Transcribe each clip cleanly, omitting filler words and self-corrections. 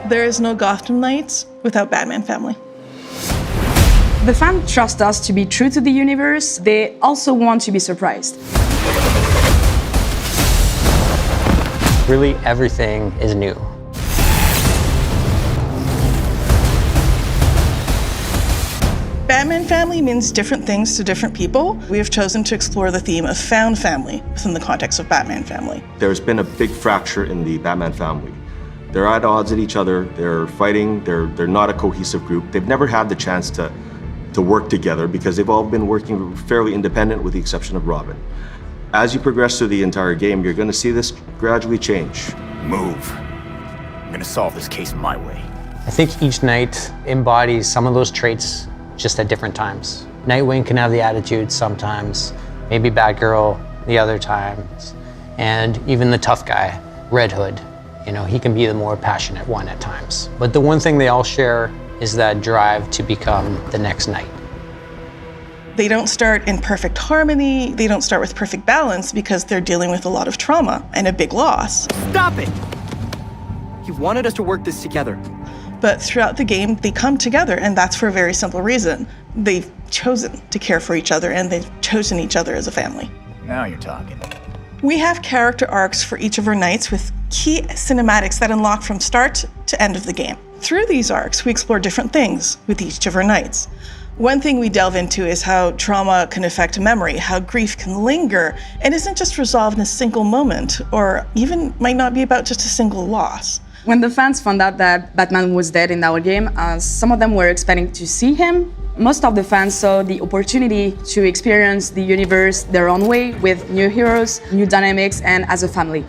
There is no Gotham Knights without Batman family. The fans trust us to be true to the universe. They also want to be surprised. Really, everything is new. Batman family means different things to different people. We have chosen to explore the theme of found family within the context of Batman family. There's been a big fracture in the Batman family. They're at odds with each other, they're fighting, they're not a cohesive group. They've never had the chance to work together because they've all been working fairly independent with the exception of Robin. As you progress through the entire game, you're going to see this gradually change. Move. I'm going to solve this case my way. I think each knight embodies some of those traits just at different times. Nightwing can have the attitude sometimes, maybe Batgirl the other times, and even the tough guy, Red Hood. You know, he can be the more passionate one at times. But the one thing they all share is that drive to become the next knight. They don't start in perfect harmony, they don't start with perfect balance because they're dealing with a lot of trauma and a big loss. Stop it! You wanted us to work this together. But throughout the game, they come together, and that's for a very simple reason. They've chosen to care for each other, and they've chosen each other as a family. Now you're talking. We have character arcs for each of our knights with key cinematics that unlock from start to end of the game. Through these arcs, we explore different things with each of our knights. One thing we delve into is how trauma can affect memory, how grief can linger, and isn't just resolved in a single moment, or even might not be about just a single loss. When the fans found out that Batman was dead in our game, some of them were expecting to see him. Most of the fans saw the opportunity to experience the universe their own way with new heroes, new dynamics, and as a family.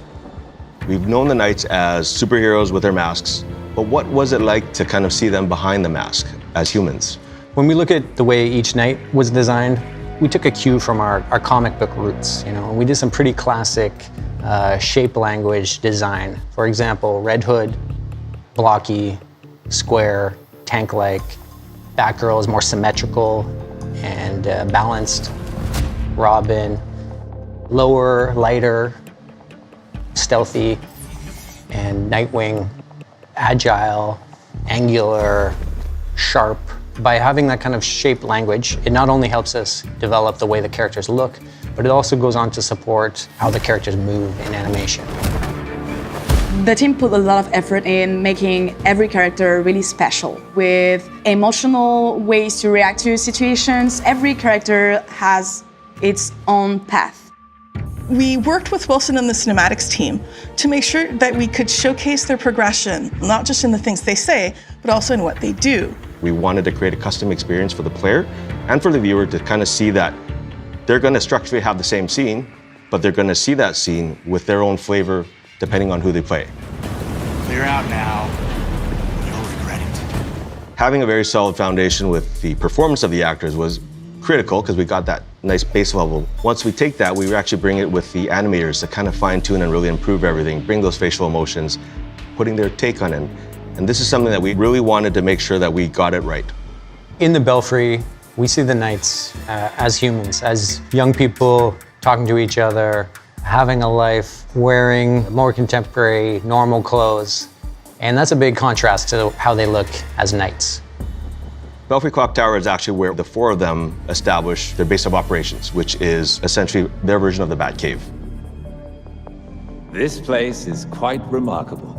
We've known the Knights as superheroes with their masks, but what was it like to kind of see them behind the mask as humans? When we look at the way each knight was designed, we took a cue from our comic book roots. You know, we did some pretty classic shape language design. For example, Red Hood, blocky, square, tank-like. Batgirl is more symmetrical and balanced. Robin, lower, lighter, stealthy. And Nightwing, agile, angular, sharp. By having that kind of shape language, it not only helps us develop the way the characters look, but it also goes on to support how the characters move in animation. The team put a lot of effort in making every character really special, with emotional ways to react to situations. Every character has its own path. We worked with Wilson and the cinematics team to make sure that we could showcase their progression, not just in the things they say, but also in what they do. We wanted to create a custom experience for the player and for the viewer to kind of see that they're going to structurally have the same scene, but they're going to see that scene with their own flavor depending on who they play. Clear out now. You'll regret it. Having a very solid foundation with the performance of the actors was critical because we got that nice base level. Once we take that, we actually bring it with the animators to kind of fine-tune and really improve everything, bring those facial emotions, putting their take on it. And this is something that we really wanted to make sure that we got it right. In the Belfry, we see the knights as humans, as young people talking to each other, having a life, wearing more contemporary, normal clothes. And that's a big contrast to how they look as knights. Belfry Clock Tower is actually where the four of them establish their base of operations, which is essentially their version of the Batcave. This place is quite remarkable.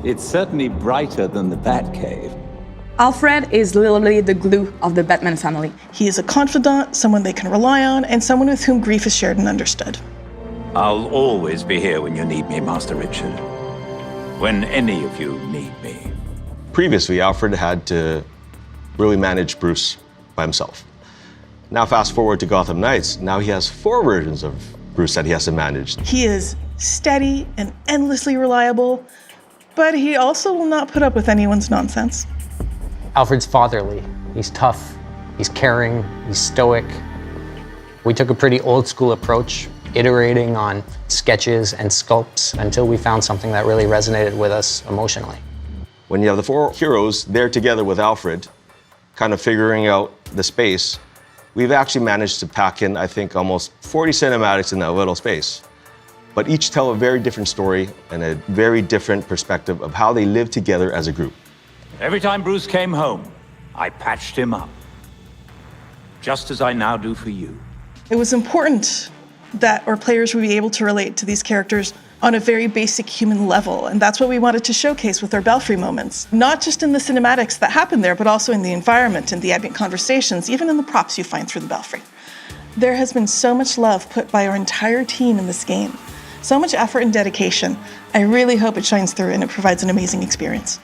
It's certainly brighter than the Batcave. Alfred is literally the glue of the Batman family. He is a confidant, someone they can rely on, and someone with whom grief is shared and understood. I'll always be here when you need me, Master Richard. When any of you need me. Previously, Alfred had to really manage Bruce by himself. Now fast forward to Gotham Knights, now he has four versions of Bruce that he has to manage. He is steady and endlessly reliable, but he also will not put up with anyone's nonsense. Alfred's fatherly. He's tough, he's caring, he's stoic. We took a pretty old school approach, iterating on sketches and sculpts until we found something that really resonated with us emotionally. When you have the four heroes there together with Alfred, kind of figuring out the space, we've actually managed to pack in, I think, almost 40 cinematics in that little space. but each tell a very different story and a very different perspective of how they live together as a group. Every time Bruce came home, I patched him up. Just as I now do for you. It was important that our players would be able to relate to these characters on a very basic human level, and that's what we wanted to showcase with our Belfry moments. Not just in the cinematics that happen there, but also in the environment, in the ambient conversations, even in the props you find through the Belfry. There has been so much love put by our entire team in this game, so much effort and dedication. I really hope it shines through and it provides an amazing experience.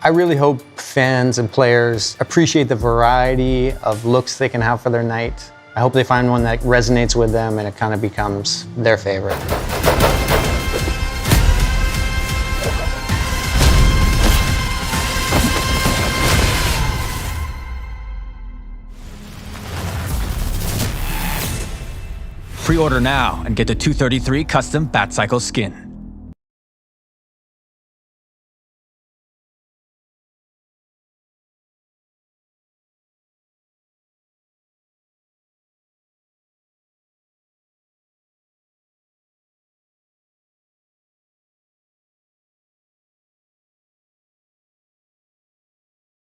I really hope fans and players appreciate the variety of looks they can have for their night. I hope they find one that resonates with them and it kind of becomes their favorite. Pre-order now and get the 233 custom Batcycle skin.